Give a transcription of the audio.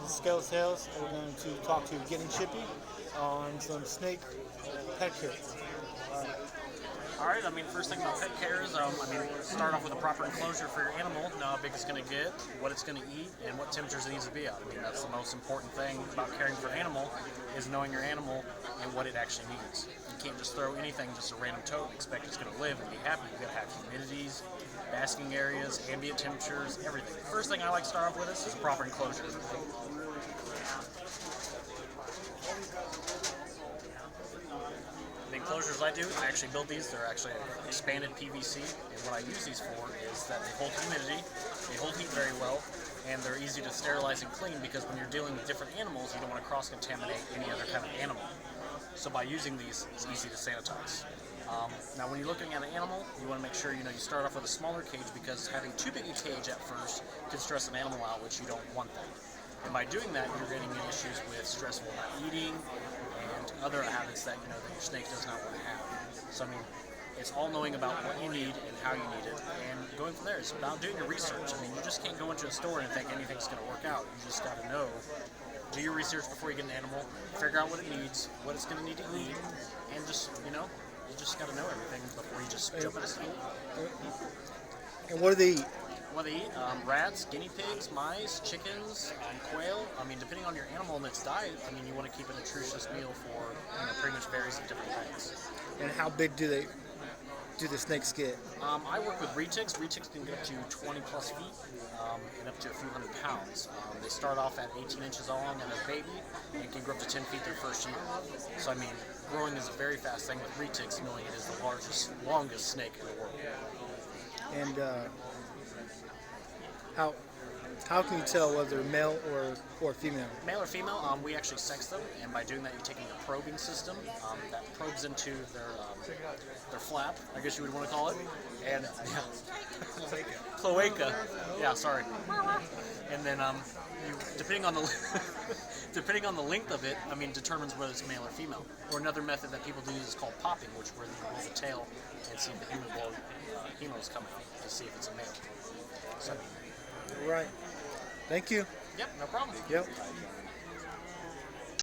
is Scale Sales, and we're going to talk to Gettin Shippy on some snake pet care. All right. I mean, first thing about pet care is, start off with a proper enclosure for your animal. Know how big it's going to get, what it's going to eat, and what temperatures it needs to be at. I mean, that's the most important thing about caring for an animal is knowing your animal and what it actually needs. You can't just throw anything, just a random tote, and expect it's going to live and be happy. You got to have humidities, basking areas, ambient temperatures, everything. First thing I like to start off with is a proper enclosure. The enclosures I do, I actually build these. They're actually expanded PVC, and what I use these for is that they hold humidity, they hold heat very well, and they're easy to sterilize and clean because when you're dealing with different animals, you don't want to cross-contaminate any other kind of animal. So by using these, it's easy to sanitize. Now, when you're looking at an animal, you want to make sure you start off with a smaller cage because having too big a cage at first can stress an animal out, which you don't want that. And by doing that, you're getting issues with stressful not eating and other habits that that your snake does not want to have. So I mean, it's all knowing about what you need and how you need it, and going from there. It's about doing your research. I mean, you just can't go into a store and think anything's going to work out. You just got to know. Do your research before you get an animal. Figure out what it needs, what it's going to need to eat, and just you just got to know everything before you just jump in a store. And what do they eat? What they eat? Rats, guinea pigs, mice, chickens, quail. I mean, depending on your animal and its diet, I mean, you want to keep a nutritious meal for pretty much varies of different things. And how big do the snakes get? I work with retics. Retics can get up to 20 plus feet and up to a few hundred pounds. They start off at 18 inches long and a baby and can grow up to 10 feet their first year. So I mean, growing is a very fast thing with retics, knowing it is the longest snake in the world. And how can you tell whether they're male or female? Male or female, we actually sex them, and by doing that, you're taking a probing system that probes into their flap, I guess you would want to call it, and cloaca. Yeah, sorry. And then depending on the depending on the length of it, I mean, determines whether it's male or female. Or another method that people do is called popping, which where you roll the tail and see if the human is coming to see if it's a male. So, Right. Thank you. Yep, no problem. Yep.